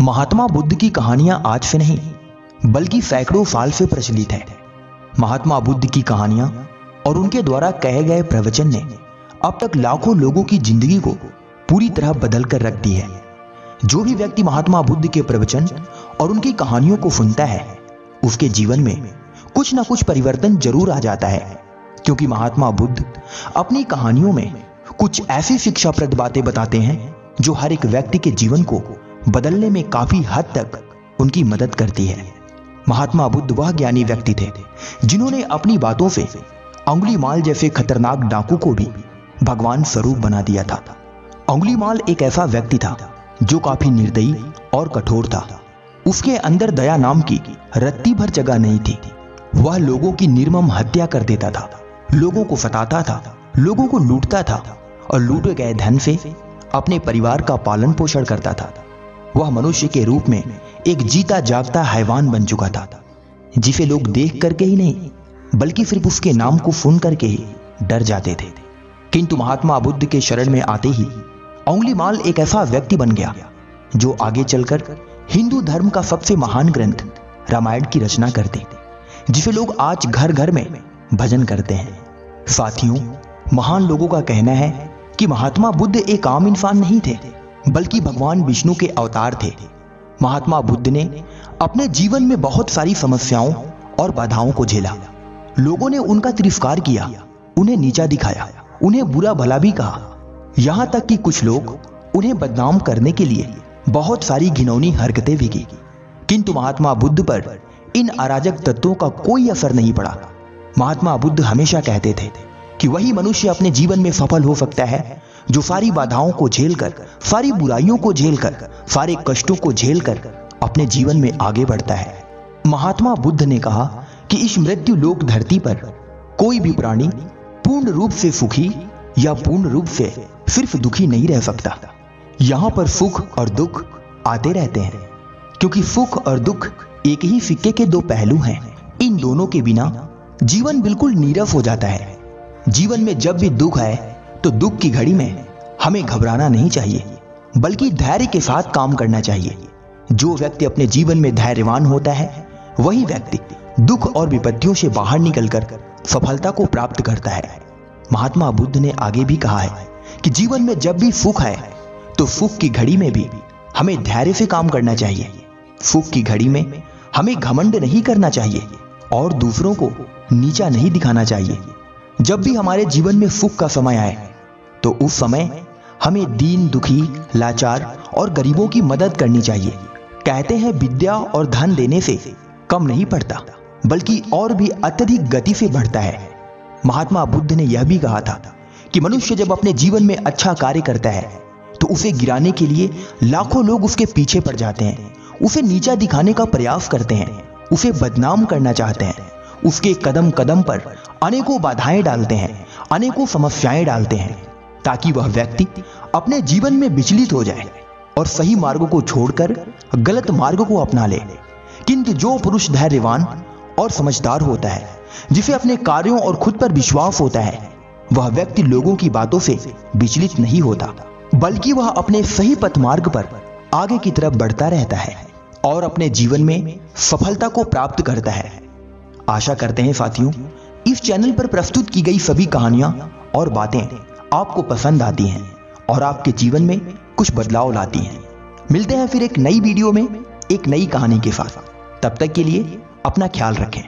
महात्मा बुद्ध की कहानियां आज से नहीं बल्कि सैकड़ों साल से प्रचलित है। महात्मा बुद्ध की कहानियां और उनके द्वारा कहे गए प्रवचन ने अब तक लाखों लोगों की जिंदगी को पूरी तरह बदल कर रख दी है। जो भी व्यक्ति महात्मा बुद्ध के प्रवचन और उनकी कहानियों को सुनता है उसके जीवन में कुछ ना कुछ परिवर्तन जरूर आ जाता है, क्योंकि महात्मा बुद्ध अपनी कहानियों में कुछ ऐसी शिक्षाप्रद बातें बताते हैं जो हर एक व्यक्ति के जीवन को बदलने में काफी हद तक उनकी मदद करती है। महात्मा बुद्ध वह ज्ञानी व्यक्ति थे जिन्होंने अपनी बातों से अंगुलीमाल जैसे खतरनाक डाकू को भी भगवान स्वरूप बना दिया था। अंगुलीमाल एक ऐसा व्यक्ति था जो काफी निर्दयी और कठोर था। उसके अंदर दया नाम की रत्ती भर जगह नहीं थी। वह लोगों की निर्मम हत्या कर देता था, लोगों को सताता था, लोगों को लूटता था और लूटे गए धन से अपने परिवार का पालन पोषण करता था। वह मनुष्य के रूप में एक जीता जागता हैवान बन चुका था, जिसे लोग देख करके ही नहीं बल्कि सिर्फ उसके नाम को सुन करके ही डर जाते थे। किंतु महात्मा बुद्ध के शरण में आते ही अंगुलीमाल एक ऐसा व्यक्ति बन गया जो आगे चलकर हिंदू धर्म का सबसे महान ग्रंथ रामायण की रचना करते, जिसे लोग आज घर घर में भजन करते हैं। साथियों, महान लोगों का कहना है कि महात्मा बुद्ध एक आम इंसान नहीं थे बल्कि भगवान विष्णु के अवतार थे। महात्मा बुद्ध ने अपने जीवन में बहुत सारी समस्याओं और बाधाओं को झेला। लोगों ने उनका तिरस्कार किया, उन्हें नीचा दिखाया, उन्हें बुरा भला भी कहा, यहां तक कि कुछ लोग उन्हें बदनाम करने के लिए बहुत सारी घिनौनी हरकतें भी की। किंतु महात्मा बुद्ध पर इन अराजक तत्वों का कोई असर नहीं पड़ा। महात्मा बुद्ध हमेशा कहते थे कि वही मनुष्य अपने जीवन में सफल हो सकता है जो सारी बाधाओं को झेलकर, सारी बुराइयों को झेलकर, सारे कष्टों को झेलकर अपने जीवन में आगे बढ़ता है। महात्मा बुद्ध ने कहा कि इस मृत्यु लोक धरती पर कोई भी प्राणी पूर्ण रूप से सुखी या पूर्ण रूप से सिर्फ दुखी नहीं रह सकता। यहां पर सुख और दुख आते रहते हैं, क्योंकि सुख और दुख एक ही सिक्के के दो पहलू हैं। इन दोनों के बिना जीवन बिल्कुल नीरस हो जाता है। जीवन में जब भी दुख आए तो दुख की घड़ी में हमें घबराना नहीं चाहिए बल्कि धैर्य के साथ काम करना चाहिए। जो व्यक्ति अपने जीवन में धैर्यवान होता है वही व्यक्ति दुख और विपत्तियों से बाहर निकलकर सफलता को प्राप्त करता है। महात्मा बुद्ध ने आगे भी कहा है कि जीवन में जब भी सुख आए तो सुख की घड़ी में भी हमें धैर्य से काम करना चाहिए। सुख की घड़ी में हमें घमंड नहीं करना चाहिए और दूसरों को नीचा नहीं दिखाना चाहिए। जब भी हमारे जीवन में सुख का समय आए तो उस समय हमें दीन, दुखी, लाचार और गरीबों की मदद करनी चाहिए। कहते हैं विद्या और धन देने से कम नहीं पड़ता बल्कि और भी अत्यधिक गति से बढ़ता है। महात्मा बुद्ध ने यह भी कहा था कि मनुष्य जब अपने जीवन में अच्छा कार्य करता है तो उसे गिराने के लिए लाखों लोग उसके पीछे पड़ जाते हैं, उसे नीचा दिखाने का प्रयास करते हैं, उसे बदनाम करना चाहते हैं, उसके कदम कदम पर अनेकों बाधाएं डालते हैं, अनेकों समस्याएं डालते हैं, ताकि वह व्यक्ति अपने जीवन में विचलित हो जाए और सही मार्ग को छोड़कर गलत मार्ग को अपना ले। किंतु जो पुरुष धैर्यवान और समझदार होता है, जिसे अपने कार्यों और खुद पर विश्वास होता है, वह व्यक्ति लोगों की बातों से विचलित नहीं होता बल्कि वह अपने सही पथ मार्ग पर आगे की तरफ बढ़ता रहता है और अपने जीवन में सफलता को प्राप्त करता है। आशा करते हैं साथियों, इस चैनल पर प्रस्तुत की गई सभी कहानियां और बातें आपको पसंद आती हैं और आपके जीवन में कुछ बदलाव लाती हैं। मिलते हैं फिर एक नई वीडियो में एक नई कहानी के साथ। तब तक के लिए अपना ख्याल रखें।